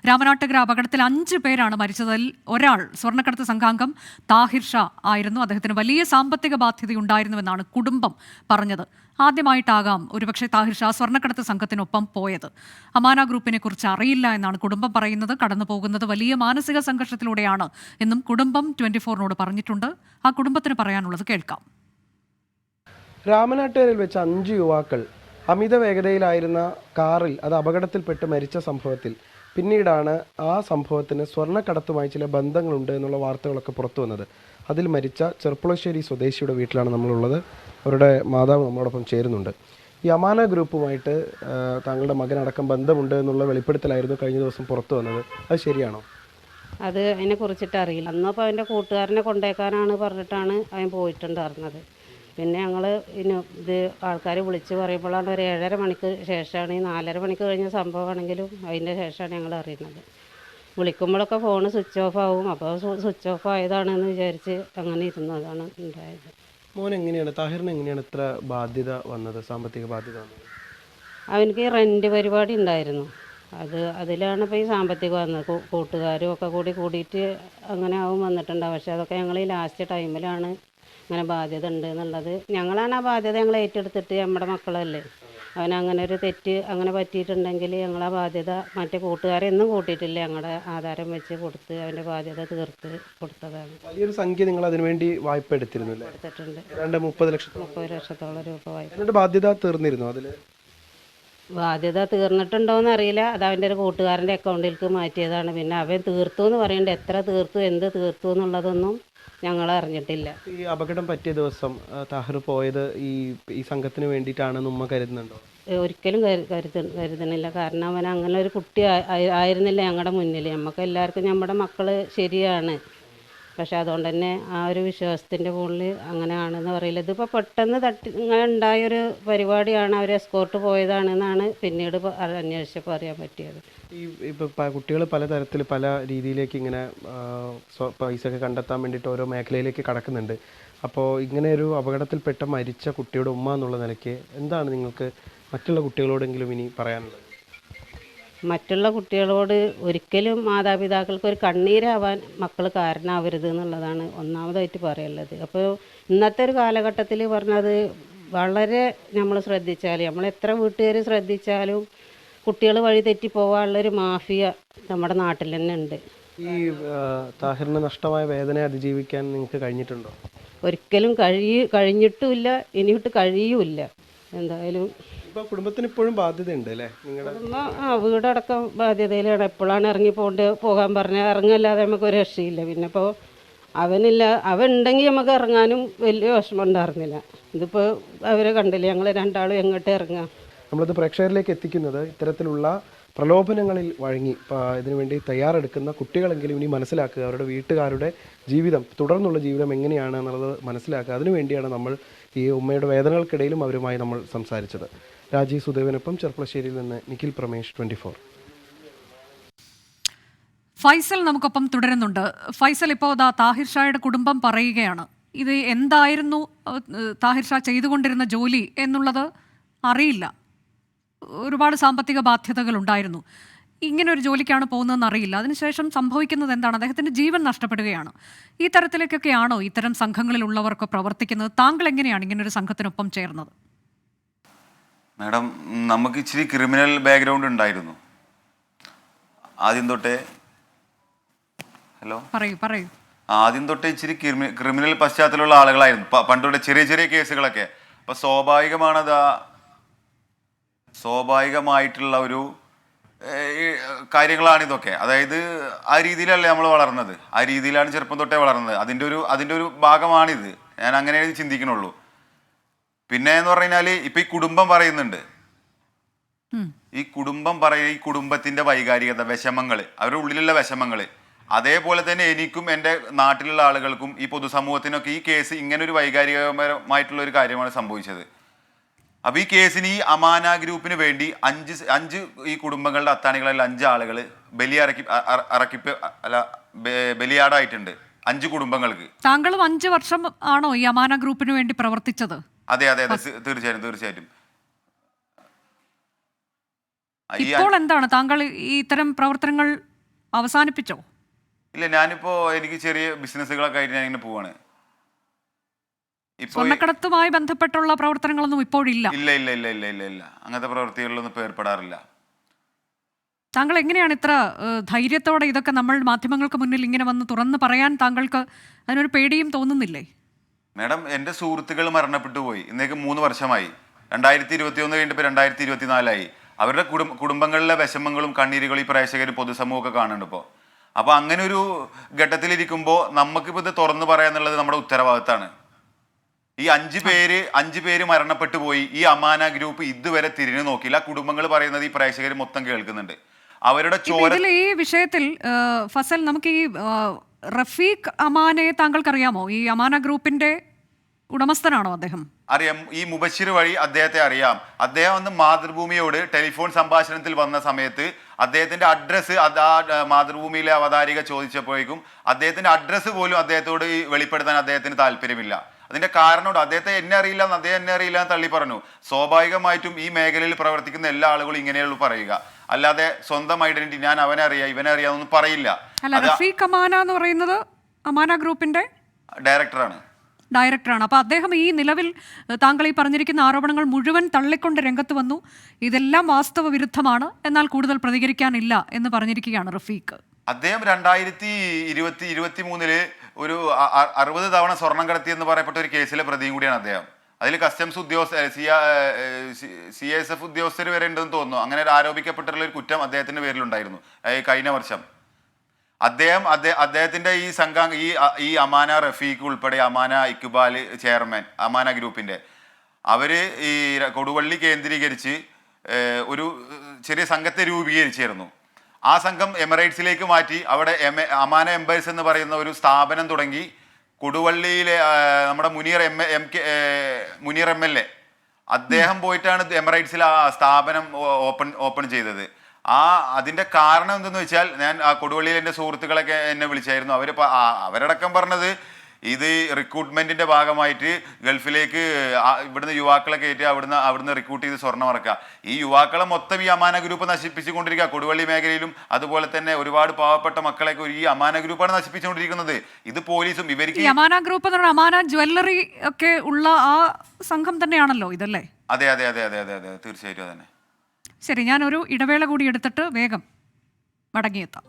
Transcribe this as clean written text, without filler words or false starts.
രാമനാട്ടുകര അപകടത്തിൽ 5 പേരാണ് മരിച്ചതിൽ ഒരാൾ സ്വർണ്ണക്കടത്ത് സംഘാംഗം താഹിർ ഷാ ആയിരുന്നു. അദ്ദേഹത്തിന് വലിയ സാമ്പത്തിക ബാധ്യതയുണ്ടായിരുന്നുവെന്നാണ് കുടുംബം പറഞ്ഞത്. ആദ്യമായിട്ടാകാം ഒരുപക്ഷെ താഹിർ ഷാ സ്വർണ്ണക്കടത്ത് സംഘത്തിനൊപ്പം പോയത്. അമാന ഗ്രൂപ്പിനെ കുറിച്ച് അറിയില്ല എന്നാണ് കുടുംബം പറയുന്നത്. കടന്നു പോകുന്നത് വലിയ മാനസിക സംഘർഷത്തിലൂടെയാണ് എന്നും കുടുംബം 24-നോട് പറഞ്ഞിട്ടുണ്ട്. ആ കുടുംബത്തിന് പറയാനുള്ളത് കേൾക്കാം. രാമനാട്ടുകരയിൽ വെച്ച് 5 യുവാക്കൾ അമിത വേഗതയിലായിരുന്ന കാറിൽ അത് അപകടത്തിൽപ്പെട്ട് മരിച്ച സംഭവത്തിൽ പിന്നീടാണ് ആ സംഭവത്തിന് സ്വർണ്ണക്കടത്തുമായി ചില ബന്ധങ്ങളുണ്ട് എന്നുള്ള വാർത്തകളൊക്കെ പുറത്തു വന്നത്. അതിൽ മരിച്ച ചെർപ്പുളശ്ശേരി സ്വദേശിയുടെ വീട്ടിലാണ് നമ്മളുള്ളത്. അവരുടെ മാതാവ് നമ്മളോടൊപ്പം ചേരുന്നുണ്ട്. ഈ അമാന ഗ്രൂപ്പുമായിട്ട് താങ്കളുടെ മകനടക്കം ബന്ധമുണ്ട് എന്നുള്ള വെളിപ്പെടുത്തലായിരുന്നു കഴിഞ്ഞ ദിവസം പുറത്തു വന്നത്. അത് ശരിയാണോ? അത് അതിനെ കുറിച്ചിട്ട് അറിയില്ല. അന്നപ്പോൾ അവൻ്റെ കൂട്ടുകാരനെ കൊണ്ടേക്കാനാണ് പറഞ്ഞിട്ടാണ് അവൻ പോയിട്ടുണ്ടായിരുന്നത്. പിന്നെ ഞങ്ങൾ ഇത് ആൾക്കാർ വിളിച്ച് പറയുമ്പോഴാണ് ഒരു 7:30 മണിക്ക് ശേഷമാണ്, ഈ 4:30 മണിക്ക് കഴിഞ്ഞ സംഭവമാണെങ്കിലും അതിൻ്റെ ശേഷമാണ് ഞങ്ങൾ അറിയുന്നത്. വിളിക്കുമ്പോഴൊക്കെ ഫോണ് സ്വിച്ച് ഓഫ് ആവും. അപ്പോൾ സ്വിച്ച് ഓഫ് ആയതാണെന്ന് വിചാരിച്ച് അങ്ങനെ ഇരുന്നതാണ് ഉണ്ടായത്. മോൻ എങ്ങനെയാണ്, താഹിറിന് എങ്ങനെയാണ് ഇത്ര ബാധ്യത വന്നത്, സാമ്പത്തിക ബാധ്യത വന്നത്? അവനക്ക് റെൻറ്റ് പരിപാടി ഉണ്ടായിരുന്നു. അതിലാണ് ഇപ്പോൾ ഈ സാമ്പത്തികം വന്നത്. കൂട്ടുകാരും ഒക്കെ കൂടിയിട്ട് അങ്ങനെ ആവും വന്നിട്ടുണ്ടാവും. പക്ഷേ അതൊക്കെ ഞങ്ങൾ ഈ ലാസ്റ്റ് ടൈമിലാണ് അങ്ങനെ ബാധ്യത ഉണ്ട് എന്നുള്ളത്. ഞങ്ങളാണ് ആ ബാധ്യത ഞങ്ങൾ ഏറ്റെടുത്തിട്ട്, നമ്മുടെ മക്കളല്ലേ, അവനങ്ങനെ ഒരു തെറ്റ് അങ്ങനെ പറ്റിയിട്ടുണ്ടെങ്കിൽ ഞങ്ങൾ ആ ബാധ്യത മറ്റേ കൂട്ടുകാരെ ഒന്നും കൂട്ടിയിട്ടില്ല, ഞങ്ങളുടെ ആധാരം വെച്ച് കൊടുത്ത് അവൻ്റെ ബാധ്യത തീർത്ത് കൊടുത്തതാണ്. വലിയൊരു സംഖ്യ നിങ്ങൾ അതിനുവേണ്ടി വായ്പ എടുത്തിരുന്നില്ലേ? എടുത്തിട്ടുണ്ട്. 30 ലക്ഷത്തോളം രൂപ വായ്പ. എന്നിട്ട് ബാധ്യത തീർന്നിരുന്നു? അതിൽ ബാധ്യത തീർന്നിട്ടുണ്ടോയെന്ന് അറിയില്ല. അത് അവൻ്റെ ഒരു കൂട്ടുകാരൻ്റെ അക്കൗണ്ടിലേക്ക് മാറ്റിയതാണ്. പിന്നെ അവൻ തീർത്തു എന്ന് പറയണ്ട, എത്ര തീർത്തു എന്ത് തീർത്തു എന്നുള്ളതൊന്നും ഞങ്ങൾ അറിഞ്ഞിട്ടില്ല. ഈ അപകടം പറ്റിയ ദിവസം താഹിർ പോയത് ഈ സംഘത്തിന് വേണ്ടിയിട്ടാണെന്ന് ഉമ്മ കരുതുന്നുണ്ടോ? ഒരിക്കലും കരുതണില്ല. കാരണം അവൻ അങ്ങനെ ഒരു കുട്ടി ആയിരുന്നില്ല ഞങ്ങളുടെ മുന്നിൽ. നമുക്ക് എല്ലാവർക്കും നമ്മുടെ മക്കൾ ശരിയാണ്. പക്ഷെ അതുകൊണ്ട് തന്നെ ആ ഒരു വിശ്വാസത്തിൻ്റെ മുകളിൽ അങ്ങനെയാണെന്ന് പറയില്ല. ഇതിപ്പോൾ പെട്ടെന്ന് ഇങ്ങനെ ഉണ്ടായൊരു പരിപാടിയാണ്, അവർ എസ്കോർട്ട് പോയതാണെന്നാണ് പിന്നീട് അന്വേഷിച്ചപ്പോൾ അറിയാൻ പറ്റിയത്. ഇപ്പോൾ കുട്ടികൾ പലതരത്തിൽ പല രീതിയിലേക്ക് ഇങ്ങനെ പൈസയൊക്കെ കണ്ടെത്താൻ വേണ്ടിയിട്ട് ഓരോ മേഖലയിലേക്ക് കടക്കുന്നുണ്ട്. അപ്പോൾ ഇങ്ങനെ ഒരു അപകടത്തിൽപ്പെട്ട മരിച്ച കുട്ടിയുടെ ഉമ്മ എന്നുള്ള നിലയ്ക്ക് എന്താണ് നിങ്ങൾക്ക് മറ്റുള്ള കുട്ടികളോടെങ്കിലും ഇനി പറയാനുള്ളത്? മറ്റുള്ള കുട്ടികളോട് ഒരിക്കലും മാതാപിതാക്കൾക്ക് ഒരു കണ്ണീരാവാൻ മക്കൾ കാരണമാവരുത് എന്നുള്ളതാണ് ഒന്നാമതായിട്ട് പറയുള്ളത്. അപ്പോൾ ഇന്നത്തെ ഒരു കാലഘട്ടത്തിൽ പറഞ്ഞത് വളരെ നമ്മൾ ശ്രദ്ധിച്ചാൽ, നമ്മൾ എത്ര വീട്ടുകാർ ശ്രദ്ധിച്ചാലും കുട്ടികൾ വഴി തെറ്റി പോകാനുള്ളൊരു മാഫിയ നമ്മുടെ നാട്ടിൽ തന്നെ ഉണ്ട്. ഈ താഹിറിന് നഷ്ടമായ വേദന അതിജീവിക്കാൻ നിങ്ങൾക്ക് കഴിഞ്ഞിട്ടുണ്ടോ? ഒരിക്കലും കഴിഞ്ഞിട്ടുമില്ല, ഇനിയിട്ട് കഴിയൂല. എന്തായാലും ഇപ്പോൾ കുടുംബത്തിന് ഇപ്പോഴും ബാധ്യതയുണ്ട് അല്ലേ? നിങ്ങളുടെ വീടടക്കം ബാധ്യതയിലാണ്. എപ്പോഴാണ് പോകാൻ പറഞ്ഞാൽ ഇറങ്ങല്ലാതെ നമുക്ക് ഒരു രക്ഷയില്ല. പിന്നെ ഇപ്പോൾ അവൻ ഉണ്ടെങ്കിൽ നമുക്ക് ഇറങ്ങാനും വലിയ വിഷമം ഉണ്ടായിരുന്നില്ല. ഇതിപ്പോൾ അവരെ കണ്ടില്ലേ, ഞങ്ങൾ രണ്ടാളും എങ്ങോട്ട് ഇറങ്ങാം. നമ്മളിത് പ്രേക്ഷകരിലേക്ക് എത്തിക്കുന്നത് ഇത്തരത്തിലുള്ള പ്രലോഭനങ്ങളിൽ വഴങ്ങി ഇതിനുവേണ്ടി തയ്യാറെടുക്കുന്ന കുട്ടികളെങ്കിലും ഇനി മനസ്സിലാക്കുക, അവരുടെ വീട്ടുകാരുടെ ജീവിതം, തുടർന്നുള്ള ജീവിതം എങ്ങനെയാണ് എന്നുള്ളത് മനസ്സിലാക്കുക. അതിനുവേണ്ടിയാണ് നമ്മൾ ഈ ഉമ്മയുടെ വേദനകൾക്കിടയിലും അവരുമായി നമ്മൾ സംസാരിച്ചത്. രാജീവ് സുദേവനൊപ്പം ചെർപ്പുളശ്ശേരിയിൽ നിന്ന് നിഖിൽ പ്രമേഷ്, 24. ഫൈസൽ നമുക്കൊപ്പം തുടരുന്നുണ്ട്. ഫൈസൽ, ഇപ്പോൾ താഹിർ ഷായുടെ കുടുംബം പറയുകയാണ്, ഇത് എന്തായിരുന്നു താഹിർ ഷാ ചെയ്തുകൊണ്ടിരുന്ന ജോലി എന്നുള്ളത് അറിയില്ല. ഒരുപാട് സാമ്പത്തിക ബാധ്യതകൾ ഉണ്ടായിരുന്നു. ഇങ്ങനെ ഒരു ജോലിക്കാണ് പോകുന്നതെന്ന് അറിയില്ല. അതിനുശേഷം സംഭവിക്കുന്നത് എന്താണ്? അദ്ദേഹത്തിൻ്റെ ജീവൻ നഷ്ടപ്പെടുകയാണ്. ഈ തരത്തിലേക്കൊക്കെയാണോ ഇത്തരം സംഘങ്ങളിലുള്ളവർക്ക് പ്രവർത്തിക്കുന്നത്? താങ്കൾ എങ്ങനെയാണ് ഇങ്ങനൊരു സംഘത്തിനൊപ്പം ചേർന്നത്? മാഡം, നമുക്ക് ഇച്ചിരി ക്രിമിനൽ ബാക്ക്ഗ്രൗണ്ട് ഉണ്ടായിരുന്നു ആദ്യം തൊട്ടേ. ഹലോ, പറയൂ. ആദ്യം തൊട്ടേ ഇച്ചിരി ക്രിമിനൽ പശ്ചാത്തലമുള്ള ആളുകളായിരുന്നു പണ്ടുള്ള ചെറിയ കേസുകളൊക്കെ. അപ്പോൾ സ്വാഭാവികമായിട്ടുള്ള ഒരു കാര്യങ്ങളാണിതൊക്കെ. അതായത് ആ രീതിയിലല്ലേ നമ്മൾ വളർന്നത്, ആ രീതിയിലാണ് ചെറുപ്പം തൊട്ടേ വളർന്നത്. അതിൻ്റെ ഒരു ഭാഗമാണിത്. ഞാൻ അങ്ങനെ ചിന്തിക്കണുള്ളൂ. പിന്നെ എന്ന് പറഞ്ഞാൽ ഇപ്പം ഈ കുടുംബം പറയുന്നുണ്ട്, ഈ കുടുംബത്തിൻ്റെ വൈകാരികത, വിഷമങ്ങൾ, അവരുടെ ഉള്ളിലുള്ള വിഷമങ്ങൾ, അതേപോലെ തന്നെ എനിക്കും എൻ്റെ നാട്ടിലുള്ള ആളുകൾക്കും ഈ പൊതുസമൂഹത്തിനൊക്കെ ഈ കേസ് ഇങ്ങനെ ഒരു വൈകാരികപരമായിട്ടുള്ള ഒരു കാര്യമാണ് സംഭവിച്ചത്. അപ്പോൾ ഈ കേസിന് ഈ അമാന ഗ്രൂപ്പിന് വേണ്ടി അഞ്ച് ഈ കുടുംബങ്ങളുടെ അത്താണികളിൽ 5 ആളുകൾ ബലിയാടായിട്ടുണ്ട്. 5 കുടുംബങ്ങൾക്ക്. താങ്കളും 5 വർഷം ആണോ ഈ അമാന ഗ്രൂപ്പിന് വേണ്ടി പ്രവർത്തിച്ചത്? അതെ, തീർച്ചയായിട്ടും. ഇപ്പോൾ എന്താണ് താങ്കൾ ഈ ഇത്തരം പ്രവർത്തനങ്ങൾ അവസാനിപ്പിച്ചോ? ഇല്ല, ഞാനിപ്പോൾ എനിക്ക് ചെറിയ ബിസിനസ്സുകളൊക്കെ ആയിട്ട് ഞാൻ ഇങ്ങനെ പോവാണ്. ഇപ്പോൾ സ്വർണ്ണക്കടത്തുമായി ബന്ധപ്പെട്ടുള്ള പ്രവർത്തനങ്ങളൊന്നും ഇപ്പോഴില്ല. ഇല്ല ഇല്ല ഇല്ല ഇല്ല ഇല്ല ഇല്ല അങ്ങനത്തെ പ്രവൃത്തികളിലൊന്നും ഇപ്പോൾ ഏർപ്പെടാറില്ല. താങ്കൾ എങ്ങനെയാണ് ഇത്ര ധൈര്യത്തോടെ ഇതൊക്കെ നമ്മൾ മാധ്യമങ്ങൾക്ക് മുന്നിൽ ഇങ്ങനെ വന്ന് തുറന്ന് പറയാൻ താങ്കൾക്ക് അതിനൊരു പേടിയും തോന്നുന്നില്ലേ? മാഡം, എൻ്റെ സുഹൃത്തുക്കൾ മരണപ്പെട്ടു പോയി. ഇന്നേക്ക് 3 വർഷമായി. 2021 കഴിഞ്ഞിപ്പോൾ 2024 അവരുടെ കുടുംബങ്ങളിലെ വിഷമങ്ങളും കണ്ണീരുകളും ഈ പ്രേക്ഷകരും പൊതുസമൂഹമൊക്കെ കാണുന്നുണ്ട് ഇപ്പോൾ. അപ്പോൾ അങ്ങനെ ഒരു ഘട്ടത്തിലിരിക്കുമ്പോൾ നമുക്കിപ്പോൾ ഇത് തുറന്നു പറയാന്നുള്ളത് നമ്മുടെ ഉത്തരവാദിത്തമാണ്. ഈ 5 പേര് മരണപ്പെട്ടു പോയി. ഈ അമാന ഗ്രൂപ്പ് ഇതുവരെ തിരിഞ്ഞു നോക്കിയില്ല. കുടുംബങ്ങൾ പറയുന്നത് ഈ പ്രേക്ഷകർ മൊത്തം കേൾക്കുന്നുണ്ട്. അവരുടെ ഈ വിഷയത്തിൽ ഫസൽ, നമുക്ക് ഈ റഫീഖ് അമാനയെ താങ്കൾക്കറിയാമോ? ഈ അമാന ഗ്രൂപ്പിന്റെ ഉടമസ്ഥനാണോ അദ്ദേഹം? അറിയാം. ഈ മുബഷിർ വഴി അദ്ദേഹത്തെ അറിയാം. അദ്ദേഹം വന്ന് മാതൃഭൂമിയോട് ടെലിഫോൺ സംഭാഷണത്തിൽ വന്ന സമയത്ത് അദ്ദേഹത്തിന്റെ അഡ്രസ്സ് മാതൃഭൂമിയിലെ അവതാരിക ചോദിച്ചപ്പോഴേക്കും അദ്ദേഹത്തിന്റെ അഡ്രസ്സ് പോലും അദ്ദേഹത്തോട് വെളിപ്പെടുത്താൻ അദ്ദേഹത്തിന് താല്പര്യമില്ല. അതിന്റെ കാരണം അദ്ദേഹത്തെ എന്നെ അറിയില്ല എന്ന് തള്ളി പറഞ്ഞു. സ്വാഭാവികമായിട്ടും ഈ മേഖലയിൽ പ്രവർത്തിക്കുന്ന എല്ലാ ആളുകളും ഇങ്ങനെയുള്ളൂ പറയുക, അല്ലാതെ സ്വന്തം ഐഡന്റിറ്റി ഞാൻ അവനെ അറിയാം ഇവനെ അറിയാമെന്നൊന്നും പറയില്ല. അല്ല, റഫീഖ് അമാന എന്ന് പറയുന്നത് അമാന ഗ്രൂപ്പിന്റെ ഡയറക്ടറാണ്. അപ്പൊ അദ്ദേഹം ഈ നിലവിൽ താങ്കൾ ഈ പറഞ്ഞിരിക്കുന്ന ആരോപണങ്ങൾ മുഴുവൻ തള്ളിക്കൊണ്ട് രംഗത്ത് വന്നു. ഇതെല്ലാം വാസ്തവ വിരുദ്ധമാണ്, എന്നാൽ കൂടുതൽ പ്രതികരിക്കാനില്ല എന്ന് പറഞ്ഞിരിക്കുകയാണ് റഫീഖ്. അദ്ദേഹം 2023 ഒരു 60 തവണ സ്വർണം കടത്തി എന്ന് പറയപ്പെട്ട ഒരു കേസിലെ പ്രതിയും കൂടിയാണ് അദ്ദേഹം. അതിൽ കസ്റ്റംസ് CISF ഉദ്യോഗസ്ഥർ വരെ ഉണ്ടെന്ന് തോന്നുന്നു. അങ്ങനെ ഒരു ആരോപിക്കപ്പെട്ടുള്ള ഒരു കുറ്റം അദ്ദേഹത്തിന്റെ പേരിലുണ്ടായിരുന്നു കഴിഞ്ഞ വർഷം. അദ്ദേഹത്തിന്റെ ഈ സംഘം ഈ അമാന റഫീഖ് ഉൾപ്പെടെ അമാന ഇക്ബാൽ ചെയർമാൻ അമാന ഗ്രൂപ്പിന്റെ അവര് ഈ കൊടുവള്ളി കേന്ദ്രീകരിച്ച് ഒരു ചെറിയ സംഘത്തെ രൂപീകരിച്ചിരുന്നു. ആ സംഘം എമിറേറ്റ്സിലേക്ക് മാറ്റി അവിടെ അമാന എംബേഴ്സ് എന്ന് പറയുന്ന ഒരു സ്ഥാപനം തുടങ്ങി. കൊടുവള്ളിയിലെ നമ്മുടെ മുനീർ MLA അദ്ദേഹം പോയിട്ടാണ് എമിറേറ്റ്സിൽ ആ സ്ഥാപനം ഓപ്പൺ ചെയ്തത്. അതിന്റെ കാരണം എന്തെന്ന് വെച്ചാൽ, ഞാൻ ആ കൊടുവള്ളിയിൽ എൻ്റെ സുഹൃത്തുക്കളൊക്കെ എന്നെ വിളിച്ചായിരുന്നു. അവരടക്കം പറഞ്ഞത് ഇത് റിക്രൂട്ട്മെന്റിന്റെ ഭാഗമായിട്ട് ഗൾഫിലേക്ക് ഇവിടുന്ന് യുവാക്കളെ കയറ്റി അവിടുന്ന് റിക്രൂട്ട് ചെയ്ത് സ്വർണ്ണം ഇറക്കുക. ഈ യുവാക്കളെ മൊത്തം ഈ അമാന ഗ്രൂപ്പ് നശിപ്പിച്ചുകൊണ്ടിരിക്കുക. കൊടുവള്ളി മേഖലയിലും അതുപോലെ തന്നെ ഒരുപാട് പാവപ്പെട്ട മക്കളെയൊക്കെ ഈ അമാന ഗ്രൂപ്പാണ് നശിപ്പിച്ചുകൊണ്ടിരിക്കുന്നത്. ഇത് പോലീസും ഇവർക്ക് അമാന ഗ്രൂപ്പ് എന്ന് പറഞ്ഞാൽ അമാന ജ്വല്ലറി ഒക്കെ ഉള്ള ആ സംഘം തന്നെയാണല്ലോ ഇതല്ലേ? അതെ അതെ അതെ അതെ അതെ അതെ തീർച്ചയായിട്ടും അതന്നെ. ശരി, ഞാനൊരു ഇടവേള കൂടി എടുത്തിട്ട് വേഗം മടങ്ങിയെത്താം.